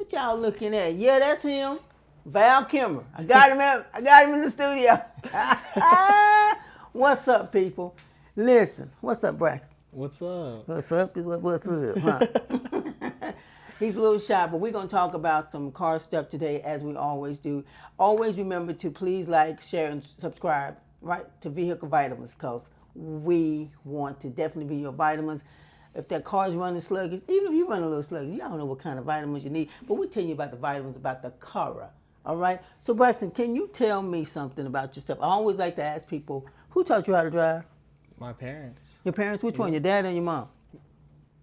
What y'all looking at? Yeah, that's him. Val Kimmer. I got him in the studio. What's up, people? Listen, what's up, Braxton? What's up? What's up is what's up, huh? He's a little shy, but we're going to talk about some car stuff today, as we always do. Always remember to please like, share, and subscribe, right, to Vehicle Vitamins, because we want to definitely be your vitamins. If that car's running sluggish, even if you run a little sluggish, you don't know what kind of vitamins you need, but we'll tell you about the vitamins, about the car, all right? So, Braxton, can you tell me something about yourself? I always like to ask people, who taught you how to drive? My parents. Your parents? Which one, your dad or your mom?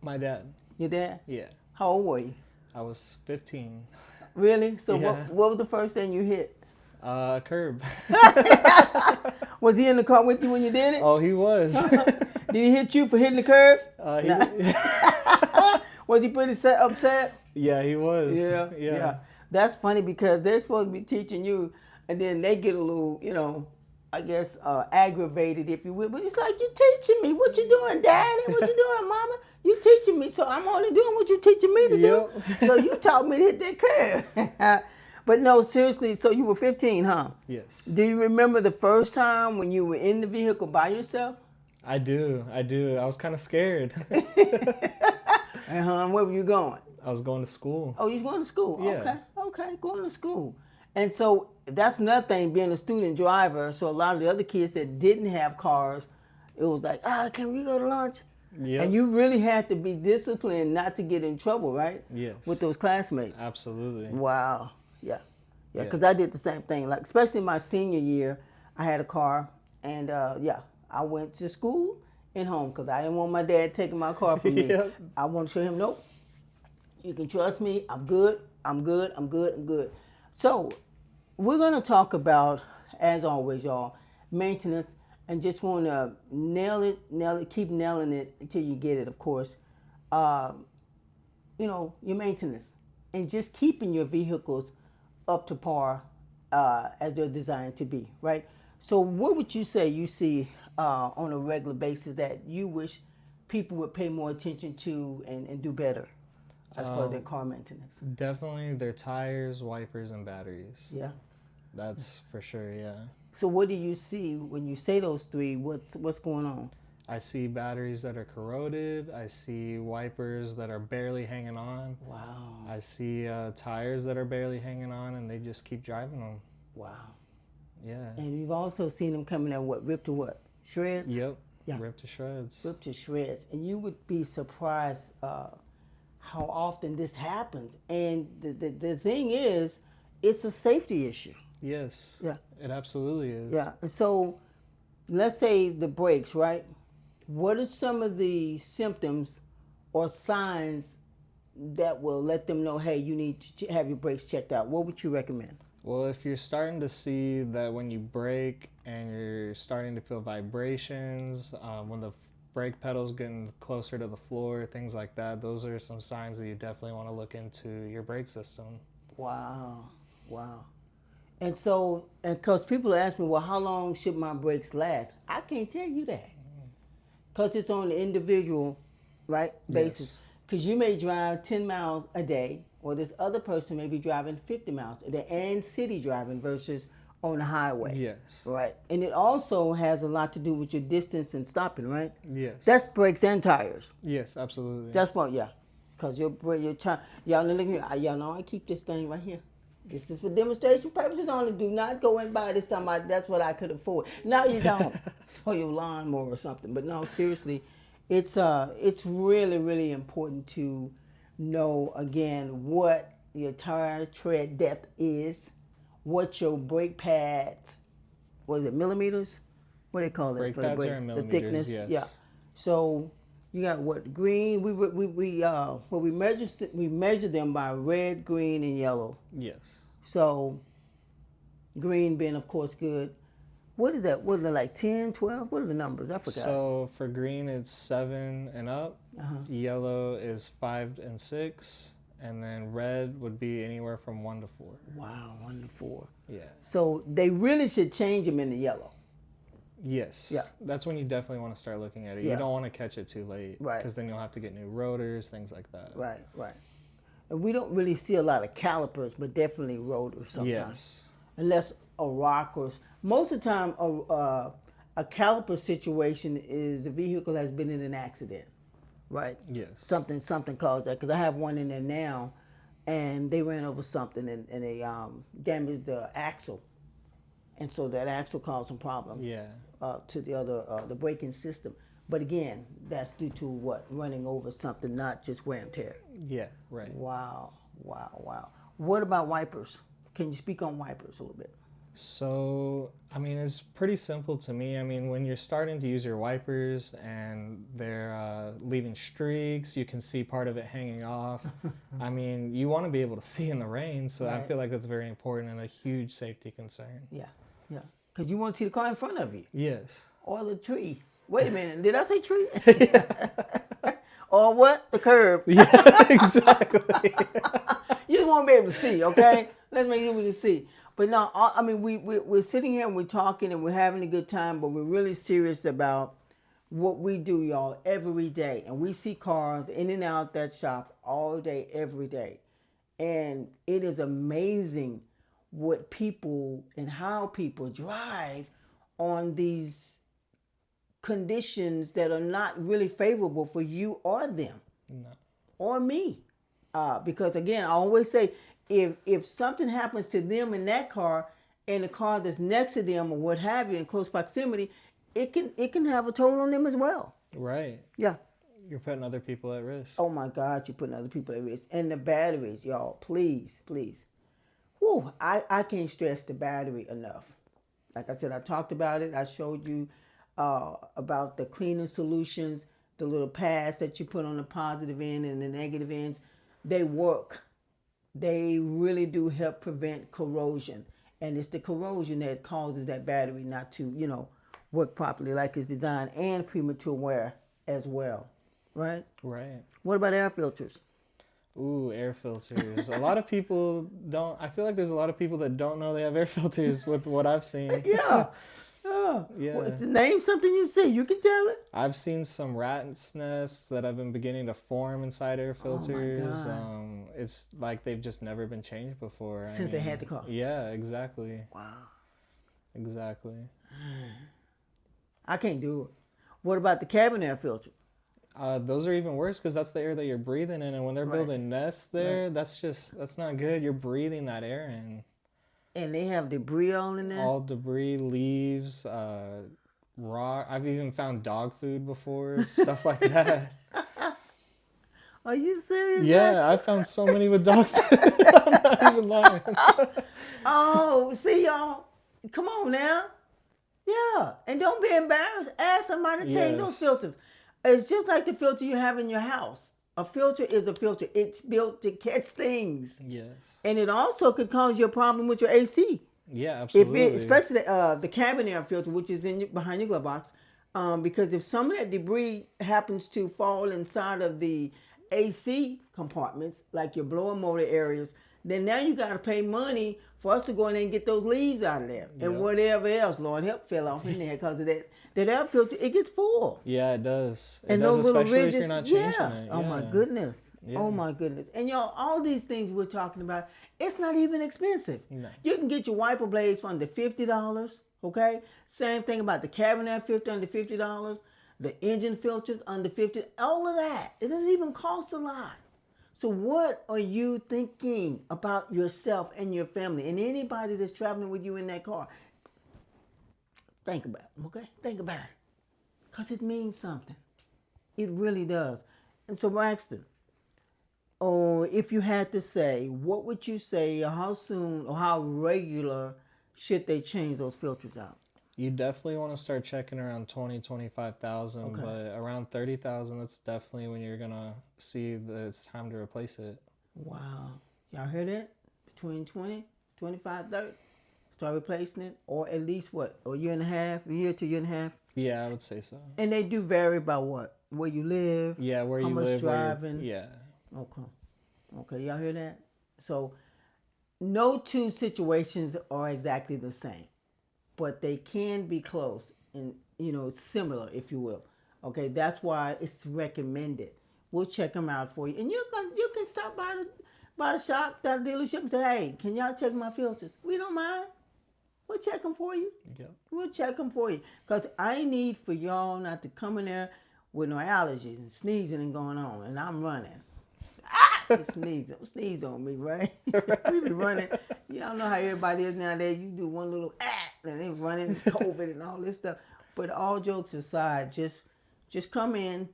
My dad. Your dad? Yeah. How old were you? I was 15. Really? So Yeah. what was the first thing you hit? Curb. Was he in the car with you when you did it? Oh, he was. Did he hit you for hitting the curb? Was he pretty upset? Yeah, he was. Yeah. That's funny because they're supposed to be teaching you, and then they get a little, I guess, aggravated, if you will. But it's like, you're teaching me. What you doing, Daddy? What you doing, Mama? You teaching me, so I'm only doing what you teaching me to do. So you taught me to hit that curb. But no, seriously, so you were 15, huh? Yes. Do you remember the first time when you were in the vehicle by yourself? I do. I was kind of scared. Where were you going? I was going to school. Oh, you was going to school? Yeah. Okay, going to school. And so that's another thing, being a student driver. So a lot of the other kids that didn't have cars, it was like, can we go to lunch? Yeah. And you really had to be disciplined not to get in trouble, right? Yes. With those classmates. Absolutely. Wow. Yeah. Because I did the same thing. Like, especially my senior year, I had a car, and I went to school and home because I didn't want my dad taking my car from me. Yep. I want to show him, nope, you can trust me. I'm good. So we're going to talk about, as always, y'all, maintenance, and just want to nail it, keep nailing it until you get it, of course. Your maintenance and just keeping your vehicles up to par as they're designed to be, right? So what would you say you see on a regular basis that you wish people would pay more attention to and do better as far as their car maintenance? Definitely their tires, wipers, and batteries. Yeah. That's for sure, yeah. So what do you see when you say those three? What's going on? I see batteries that are corroded. I see wipers that are barely hanging on. Wow. I see tires that are barely hanging on, and they just keep driving them. Wow. Yeah. And you've also seen them coming out, ripped to what? Shreds? Yep. Yeah. Ripped to shreds. Ripped to shreds. And you would be surprised how often this happens. And the thing is, it's a safety issue. Yes. Yeah. It absolutely is. Yeah. And so let's say the brakes, right? What are some of the symptoms or signs that will let them know, hey, you need to have your brakes checked out? What would you recommend? Well, if you're starting to see that when you brake and you're starting to feel vibrations, when the brake pedal's getting closer to the floor, things like that, those are some signs that you definitely want to look into your brake system. Wow. And so, because people ask me, well, how long should my brakes last? I can't tell you that. Because it's on the individual, right, basis. Because you may drive 10 miles a day, or this other person may be driving 50 miles a day, and city driving versus on the highway. Yes. Right. And it also has a lot to do with your distance and stopping, right? Yes. That's brakes and tires. Yes, absolutely. That's what, yeah. Because your y'all look here. Y'all know I keep this thing right here. This is for demonstration purposes only. Do not go and buy this time. That's what I could afford. No, you don't. It's for your lawnmower or something. But no, seriously, it's really, really important to know, again, what your tire tread depth is, what your brake pads, was it millimeters? What do they call it? Brake for pads the are in brakes? millimeters, The thickness, yes. yeah. So you got what, green? We measure them by red, green, and yellow. Yes. So green being, of course, good. What is that? What are they, like 10, 12? What are the numbers? I forgot. So for green, it's 7 and up. Yellow is 5 and 6. And then red would be anywhere from 1 to 4. Wow, 1 to 4. Yeah. So they really should change them in the yellow. Yes. Yeah. That's when you definitely want to start looking at it. Yeah. You don't want to catch it too late. Right. Because then you'll have to get new rotors, things like that. Right. And we don't really see a lot of calipers, but definitely rotors sometimes. Yes. Unless a rock or most of the time a caliper situation is the vehicle has been in an accident, right? Yes. Something caused that, because I have one in there now, and they ran over something and they damaged the axle, and so that axle caused some problems. Yeah. To the other the braking system. But again, that's due to what? Running over something, not just wear and tear. Yeah. Right. Wow. What about wipers? Can you speak on wipers a little bit? So, I mean, it's pretty simple to me. I mean, when you're starting to use your wipers and they're leaving streaks, you can see part of it hanging off. I mean, you want to be able to see in the rain, so I Right. feel like that's very important and a huge safety concern. Yeah. Because you want to see the car in front of you Yes. or the tree. Wait a minute, did I say tree? Or what? The curb. Yeah, exactly. You just want to be able to see, okay? Let's make sure we can see. But no, I mean, we're sitting here and we're talking and we're having a good time, but we're really serious about what we do, y'all, every day. And we see cars in and out that shop all day, every day. And it is amazing what people and how people drive on these conditions that are not really favorable for you or them No. or me. Because again, I always say, if something happens to them in that car and the car that's next to them or what have you in close proximity, it can have a toll on them as well. Right. Yeah. You're putting other people at risk. Oh my God, you're putting other people at risk. And the batteries, y'all, please. Whew, I can't stress the battery enough. Like I said, I talked about it. I showed you about the cleaning solutions, the little pads that you put on the positive end and the negative ends. They work. They really do help prevent corrosion. And it's the corrosion that causes that battery not to, work properly like it's designed, and premature wear as well. Right? Right. What about air filters? Ooh, air filters. A lot of people don't. I feel like there's a lot of people that don't know they have air filters with what I've seen. Yeah. Yeah. Well, name something you see. You can tell it. I've seen some rat's nests that have been beginning to form inside air filters. God. It's like they've just never been changed before. Since they had the car. Yeah, exactly. Wow. Exactly. I can't do it. What about the cabin air filter? Those are even worse because that's the air that you're breathing in, and when they're Right. building nests there, that's not good. You're breathing that air in. And they have debris all in there? All debris, leaves, rock. I've even found dog food before, stuff like that. Are you serious? Yeah, I found so many with dog food. I'm not even lying. Oh, see y'all. Come on now. Yeah. And don't be embarrassed. Ask somebody to change those Yes. filters. It's just like the filter you have in your house. A filter is a filter. It's built to catch things. Yes. And it also could cause you a problem with your AC. Yeah, absolutely. Especially the cabin air filter, which is behind your glove box, because if some of that debris happens to fall inside of the AC compartments, like your blower motor areas, then now you got to pay money for us to go in there and get those leaves out of there and Yep. whatever else, Lord help, fell off in there because of that air filter. It gets full. Yeah, it does. It And does, those little especially ridges, if you're not changing yeah. it. Oh my Yeah. goodness. Yeah. Oh my goodness. And y'all, all these things we're talking about, it's not even expensive. No. You can get your wiper blades for under $50. Okay. Same thing about the cabin air filter under $50. The engine filters under $50. All of that. It doesn't even cost a lot. So what are you thinking about yourself and your family and anybody that's traveling with you in that car? Think about it. Okay. Think about it. Because it means something. It really does. And so, Braxton, if you had to say, what would you say, or how soon or how regular should they change those filters out? You definitely want to start checking around 20, 25,000, Okay. but around 30,000, that's definitely when you're going to see that it's time to replace it. Wow. Y'all heard that? Between 20, 25, 30. Start replacing it. Or at least what? A year and a half? A year to a year and a half? Yeah, I would say so. And they do vary by what? Where you live? Yeah, where How you much live, driving? yeah. Okay, y'all hear that? So, no two situations are exactly the same, but they can be close and, similar, if you will. Okay, that's why it's recommended. We'll check them out for you. And you can stop by body shop, that dealership, and say, hey, can y'all check my filters? We don't mind. We'll check them for you. Yep. We'll check them for you. Because I need for y'all not to come in there with no allergies and sneezing and going on. And I'm running. Sneeze on me, right? We be running. Y'all know how everybody is nowadays. You do one little and they running COVID and all this stuff. But all jokes aside, just come in,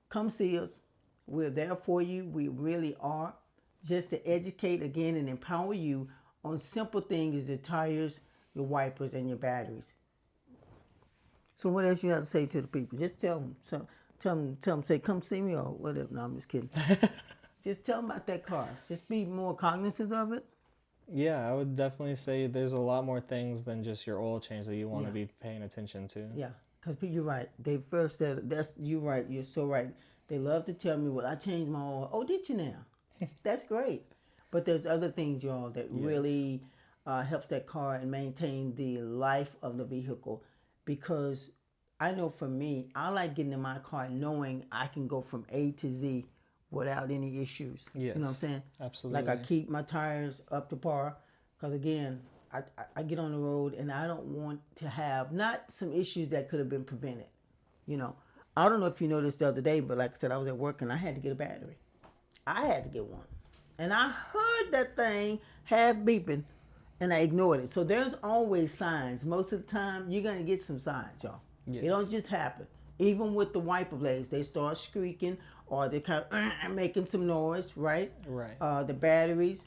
come see us. We're there for you. We really are. Just to educate again and empower you on simple things as the tires, your wipers, and your batteries. So what else you have to say to the people? Just tell them. Tell them, say, come see me or whatever. No, I'm just kidding. Just tell them about that car. Just be more cognizant of it. Yeah, I would definitely say there's a lot more things than just your oil change that you want to be paying attention to. Yeah, because you're right. They first said, you're right. You're so right. They love to tell me, well, I changed my oil. Oh, did you now? That's great. But there's other things, y'all, that really helps that car and maintain the life of the vehicle. Because I know for me, I like getting in my car knowing I can go from A to Z without any issues. Yes, you know what I'm saying? absolutely. Like I keep my tires up to par. Because again, I get on the road and I don't want to have, not some issues that could have been prevented. You know, I don't know if you noticed the other day, but like I said, I was at work and I had to get a battery. I had to get one. And I heard that thing half beeping and I ignored it. So there's always signs. Most of the time, you're going to get some signs, y'all. Yes. It don't just happen. Even with the wiper blades, they start squeaking or they kind of making some noise, right? Right. The batteries,